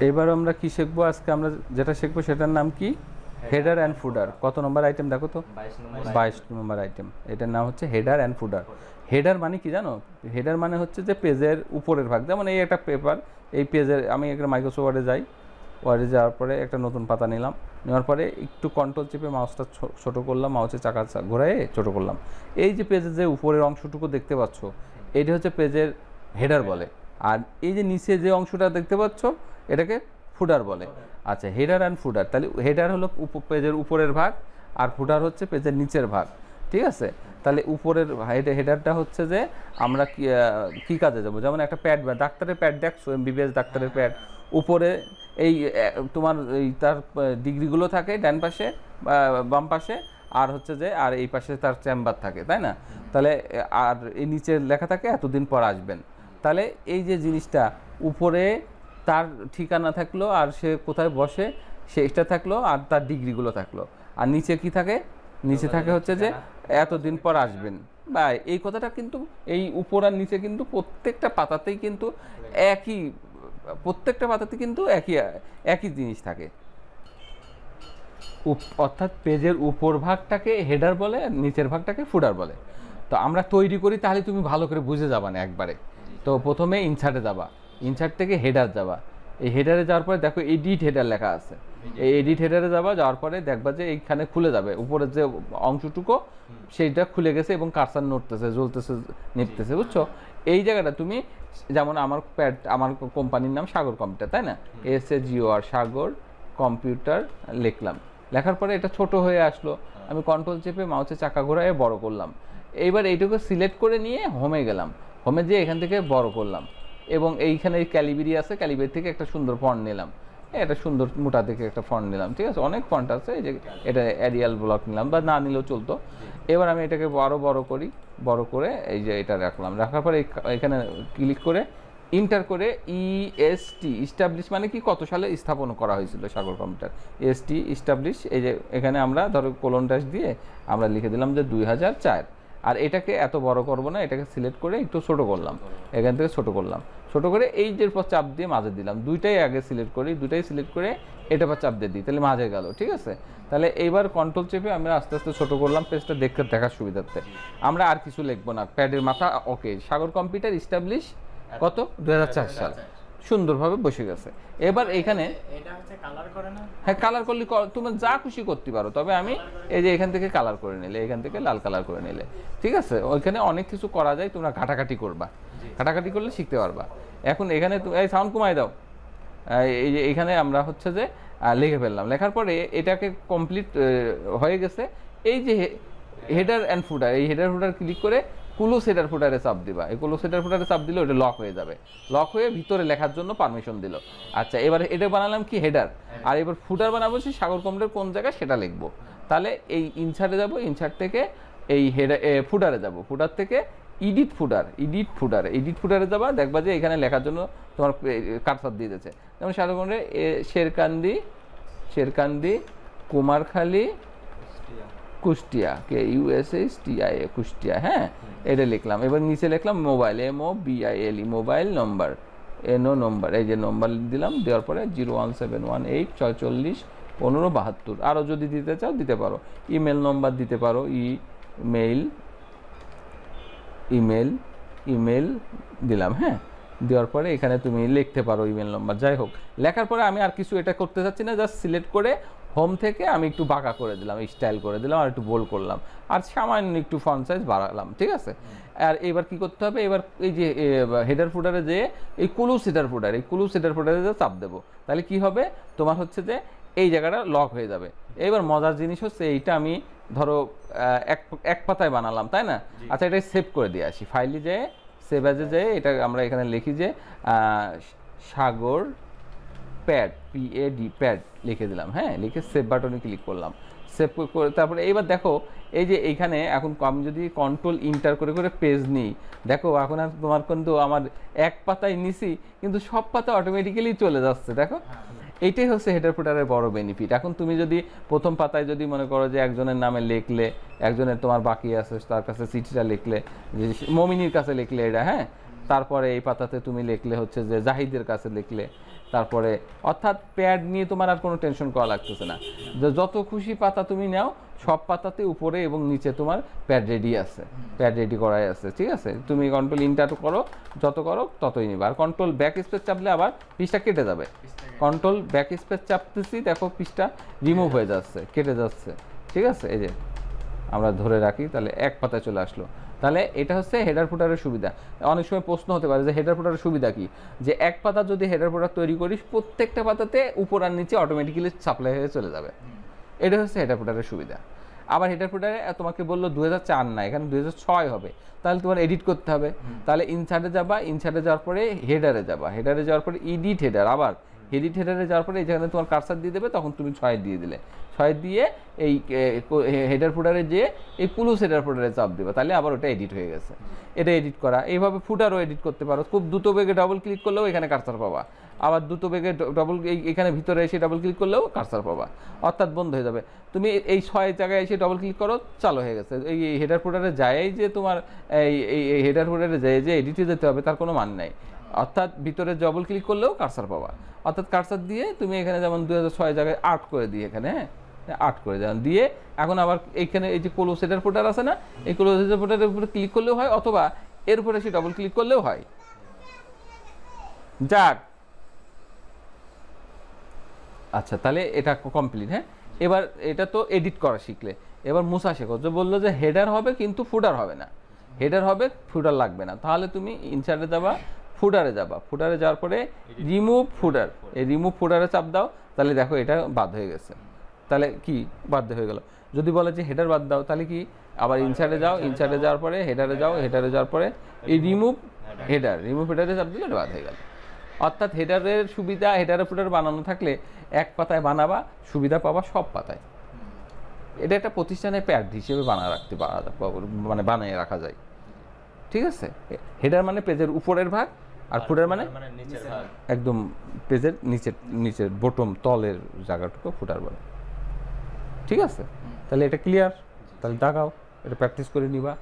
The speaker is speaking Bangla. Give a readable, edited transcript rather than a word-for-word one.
এবার আমরা কি শিখবো? আজকে আমরা যেটা শিখবো সেটার নাম কি? Header and footer. কত নম্বর আইটেম দেখো তো? 22 নম্বর আইটেম। এটার নাম হচ্ছে হেডার অ্যান্ড ফুডার। হেডার মানে কি জানো? হেডার মানে হচ্ছে যে পেজের উপরের ভাগ। যেমন এই একটা পেপার, এই পেজের আমি একটা মাইক্রোসফট ওয়ার্ডে যাই, ওয়ার্ডে যাওয়ার পরে একটা নতুন পাতা নিলাম, নেওয়ার পরে একটু কন্ট্রোল চেপে মাউসটা ছোটো করলাম, মাউসের চাকা ঘোরায় ছোটো করলাম। এই যে পেজের যে উপরের অংশটুকু দেখতে পাচ্ছ, এইটা হচ্ছে পেজের হেডার বলে। আর এই যে নিচে যে অংশটা দেখতে পাচ্ছ, এটাকে ফুডার বলে। আচ্ছা, হেডার অ্যান্ড ফুডার। তাহলে হেডার হলো পেজের উপরের ভাগ, আর ফুডার হচ্ছে পেজের নিচের ভাগ। ঠিক আছে? তাহলে উপরের হেডারটা হচ্ছে যে আমরা কী কাজে যাব, যেমন একটা প্যাড বা ডাক্তারের প্যাড দেখছো, এমবিবিএস ডাক্তারের প্যাড, উপরে এই তোমার এই তার ডিগ্রিগুলো থাকে ডান পাশে বাম পাশে, আর হচ্ছে যে আর এই পাশে তার চেম্বার থাকে, তাই না? তাহলে আর এই নিচে লেখা থাকে এতদিন পর আসবেন। তাহলে এই যে জিনিসটা, উপরে তার ঠিকানা থাকলো, আর সে কোথায় বসে সেটা থাকলো, আর তার ডিগ্রিগুলো থাকলো। আর নিচে কি থাকে? নিচে থাকে হচ্ছে যে এতদিন পর আসবেন। বা এই কথাটা কিন্তু এই উপর আর নিচে কিন্তু প্রত্যেকটা পাতাতেই কিন্তু একই, প্রত্যেকটা পাতাতে কিন্তু একই জিনিস থাকে। অর্থাৎ পেজের উপর ভাগটাকে হেডার বলে, নিচের ভাগটাকে ফুডার বলে। তো আমরা তৈরি করি, তাহলে তুমি ভালো করে বুঝে যাবা না একবারে। তো প্রথমে ইনসার্টে যাবা, ইনসার্ট থেকে হেডার যাবা, এই হেডারে যাওয়ার পরে দেখো এডিট হেডার লেখা আছে, এই এডিট হেডারে যাওয়ার পরে দেখবা যে এইখানে খুলে যাবে উপরের যে অংশটুকু, সেইটা খুলে গেছে এবং কার্সার নড়তেছে, জ্বলতেছে, নিপতেছে, বুঝছো? এই জায়গাটা তুমি, যেমন আমার কোম্পানির নাম সাগর কম্পিউটার, তাই না? SAGOR, সাগর কম্পিউটার লিখলাম, লেখার পরে এটা ছোট হয়ে আসলো, আমি কন্ট্রোল চেপে মাউসের চাকা ঘোরায় বড় করলাম। এইবার এইটুকু সিলেক্ট করে নিয়ে হোমে গেলাম, হোমে যেয়ে এখান থেকে বড় করলাম, এবং এইখানে ক্যালিবেরি আছে, ক্যালিবেরি থেকে একটা সুন্দর ফন্ট নিলাম, একটা সুন্দর মোটা থেকে একটা ফন্ট নিলাম। ঠিক আছে? অনেক ফন্ট আছে, এই যে এটা এরিয়াল ব্লক নিলাম, বা না নিলেও চলতো। এবার আমি এটাকে বড় করি, বড় করে এই যে এটা রাখলাম, রাখার পরে এখানে ক্লিক করে ইন্টার করে EST, ইস্টাবলিশ মানে কি, কত সালে স্থাপন করা হয়েছিল সাগর কম্পিউটার, EST ইস্টাবলিশ। এই যে এখানে আমরা ধরো কোলন ড্যাশ দিয়ে আমরা লিখে দিলাম যে 2004। আর এটাকে এত বড় করব না, এটাকে সিলেক্ট করে একটু ছোট করলাম, এখান থেকে ছোট করলাম, ছোট করে এই যে পর চাপ দিয়ে মাঝে দিলাম, দুইটাই আগে সিলেক্ট করি, দুইটাই সিলেক্ট করে এটা পর চাপ দিয়ে দিই, তাহলে মাঝে গেল। ঠিক আছে? তাহলে এইবার কন্ট্রোল চেপে আমরা আস্তে আস্তে ছোট করলাম পেজটা দেখার সুবিধার্থে। আমরা আর কিছু লিখবো না, প্যাডের মাথা ওকে, সাগর কম্পিউটার ইস্টাবলিশ কত, 2004 সাল, সুন্দরভাবে বসে গেছে। এবার এখানে হ্যাঁ, কালার করলে তুমি যা খুশি করতে পারো, তবে আমি এই যে এখান থেকে কালার করে নিলে, এখান থেকে লাল কালার করে নিলে, ঠিক আছে? ওইখানে অনেক কিছু করা যায়, তোমরা ঘাটাঘাটি করবা, ঘাটাঘাটি করলে শিখতে পারবা। এখন এখানে এই সাউন্ড কমাই দাও, এই যে এখানে আমরা হচ্ছে যে লিখে ফেললাম, লেখার পরে এটাকে কমপ্লিট হয়ে গেছে। এই যে হেডার অ্যান্ড ফুডার, এই হেডার ফুডার ক্লিক করে ক্লোজ হেডার ফুডারে চাপ দিবা, এই ক্লোজ হেডার ফুডারে চাপ দিলে ওটা লক হয়ে যাবে, লক হয়ে ভিতরে লেখার জন্য পারমিশন দিল। আচ্ছা, এবার এটা বানালাম কি হেডার, আর এবার ফুডার বানাবো সেই সাগর কম্পিউটার কোন জায়গায় সেটা লিখবো। তাহলে এই ইনসার্টে যাব, ইনসার্ট থেকে এই হেডার ফুডারে যাব, ফুডার থেকে এডিট ফুডারে যাবা, দেখবা যে এখানে লেখার জন্য তোমার কারসার দিয়ে দিয়েছে। যেমন সাগর কম্পিউটারে শেরকান্দি কুমারখালী কুষ্টিয়া, KUSHTIA কুষ্টিয়া, হ্যাঁ, এটা লিখলাম। এবার নিচে লিখলাম মোবাইল, MOBILE, মোবাইল নম্বর, NO নম্বর, এই যে নম্বর দিলাম, দেওয়ার পরে 01718461572। আরও যদি দিতে চাও দিতে পারো, ইমেল নম্বর দিতে পারো, ইমেল দিলাম, হ্যাঁ। দেওয়ার পরে এখানে তুমি লিখতে পারো ইমেল নম্বর, যাই হোক। লেখার পরে আমি আর কিছু এটা করতে চাচ্ছি না, জাস্ট সিলেক্ট করে হোম থেকে আমি একটু বাঁকা করে দিলাম, স্টাইল করে দিলাম, আর একটু বোল্ড করলাম, আর সামান্য একটু ফন্ট সাইজ বাড়ালাম। ঠিক আছে? আর এবার কি করতে হবে, এবার এই যে হেডার ফুডারে যে এই ক্লোজ হেডার ফুডারে যে চাপ দেবো, তাহলে কি হবে, তোমার হচ্ছে যে এই জায়গাটা লক হয়ে যাবে। এবার মজার জিনিস হচ্ছে, এইটা আমি ধরো এক পাতায় বানালাম, তাই না? আচ্ছা, এটা সেভ করে দিয়ে আসি, ফাইলে যেয়ে সেভ অ্যাজে যেয়ে এটা আমরা এখানে লিখি যে সাগর PAD প্যাড লিখে দিলাম, হ্যাঁ, লিখে সেভ বাটনে ক্লিক করলাম, সেভ করে তারপরে এইবার দেখো এই যে এইখানে এখন আমি যদি কন্ট্রোল ইন্টার করে করে পেজ নিই, দেখো এখন আর তোমার কিন্তু আমার এক পাতায় নিছি, কিন্তু সব পাতা অটোমেটিক্যালি চলে যাচ্ছে। দেখো, এইটাই হচ্ছে হেডার ফুটারের বড় বেনিফিট। এখন তুমি যদি প্রথম পাতায় যদি মনে করো যে একজনের নামে লিখলে, একজনের তোমার বাকি আছে তার কাছে চিঠিটা লিখলে, যে মমিনীর কাছে লিখলে এটা, হ্যাঁ, তারপরে এই পাতাতে তুমি লিখলে হচ্ছে যে জাহিদের কাছে লিখলে, তারপরে অর্থাৎ প্যাড নিয়ে তোমার আর কোনো টেনশন করা লাগতেছে না, যত খুশি পাতা তুমি নাও সব পাতাতে উপরে এবং নিচে তোমার প্যাড রেডি আছে, প্যাড রেডি করাই আছে। ঠিক আছে, তুমি কন্ট্রোল ইন্টার করো, যত করো ততই নিবা। আর কন্ট্রোল ব্যাক স্পেস চাপলে আবার পিসটা কেটে যাবে। কন্ট্রোল ব্যাক স্পেস চাপতেছি, দেখো পিসটা রিমুভ হয়ে যাচ্ছে, কেটে যাচ্ছে। ঠিক আছে, এই যে আমরা ধরে রাখি, তাহলে এক পাতায় চলে আসলো। তাহলে এটা হচ্ছে হেডার ফুটারের সুবিধা। অনেক সময় প্রশ্ন হতে পারে যে হেডার ফুটারের সুবিধা কি, যে এক পাতা যদি হেডার ফুটার তৈরি করিস প্রত্যেকটা পাতাতে উপর আর নিচে অটোমেটিক্যালি সাপ্লাই হয়ে চলে যাবে। এটা হচ্ছে হেডার ফুটারের সুবিধা। আবার হেডার ফুটারে তোমাকে বললো 2004 না, এখানে 2006 হবে, তাহলে তোমার এডিট করতে হবে। তাহলে ইনসার্টে যাবা, ইনসার্টে যাওয়ার পরে হেডারে যাবা, হেডারে যাওয়ার পরে এডিট হেডার, আবার এডিট হেডারে যাওয়ার পরে যেখানে তোমার কারসার দিয়ে দেবে তখন তুমি 6 দিয়ে দিলে, 6 দিয়ে এই হেডার ফুটারে যে এই পুলুস হেডার ফুটারে চাপ দেবে, তাহলে আবার ওটা এডিট হয়ে গেছে। এটা এডিট করা, এইভাবে ফুটারও এডিট করতে পারো। খুব দ্রুত বেগে ডবল ক্লিক করলেও এখানে কারসার পাবা, আবার দ্রুত বেগে ডবল এখানে ভিতরে এসে ডবল ক্লিক করলেও কারসার পাবা, অর্থাৎ বন্ধ হয়ে যাবে। তুমি এই 6 জায়গায় এসে ডবল ক্লিক করো, চালু হয়ে গেছে। এই হেডার ফুটারে যায় যে তোমার এই হেডার ফুটারে যায় যে এডিটে যেতে হবে তার কোনো মান নাই, অর্থাৎ ভিতরে ডবল ক্লিক করলেও কারসার পাবা। অর্থাৎ কারসার দিয়ে তুমি এখানে যেমন 2006 জায়গায় 8 করে দিই, এখানে 8 করে দেন দিয়ে এখন আবার এইখানে এই যে কোলো সেটার ফুটার আছে না, এই কোলো সেটার ফুটারের উপরে ক্লিক করলেও হয়, অথবা এর উপরে এসে ডবল ক্লিক করলেও হয়। যাক, আচ্ছা তাহলে এটা কমপ্লিট। হ্যাঁ, এবার এটা তো এডিট করা শিখলে, এবার মুসা শেখো। যে বললো যে হেডার হবে কিন্তু ফুটার হবে না, হেডার হবে ফুটার লাগবে না। তাহলে তুমি ইনসার্টে যাবা, ফুটারে যাবা, ফুটারে যাওয়ার পরে রিমুভ ফুটার, এই রিমুভ ফুটারে চাপ দাও, তাহলে দেখো এটা বাদ হয়ে গেছে। তাহলে কি বাদ হয়ে গেল? যদি বলে যে হেডার বাদ দাও, তাহলে কি আবার ইনসার্টে যাও, ইনসার্টে যাওয়ার পরে হেডারে যাও, হেডারে যাওয়ার পরে এই রিমুভ হেডার, রিমুভ হেডারে চাপ দিলে এটা বাদ হয়ে গেল। অর্থাৎ হেডারের সুবিধা, হেডারের ফুটার বানানো থাকলে এক পাতায় বানাবা, সুবিধা পাবা সব পাতায়। এটা একটা প্রতিষ্ঠানে প্যাড হিসেবে রাখতে পারা, মানে বানিয়ে রাখা যায়। ঠিক আছে, হেডার মানে পেজের উপরের ভাগ, আর ফুটার মানে একদম পেজের নিচের বটম তলের জায়গাটুকু ফুটার বলে। ঠিক আছে, তাহলে এটা ক্লিয়ার? তাহলে দাগাও, এটা প্র্যাকটিস করে নিবা।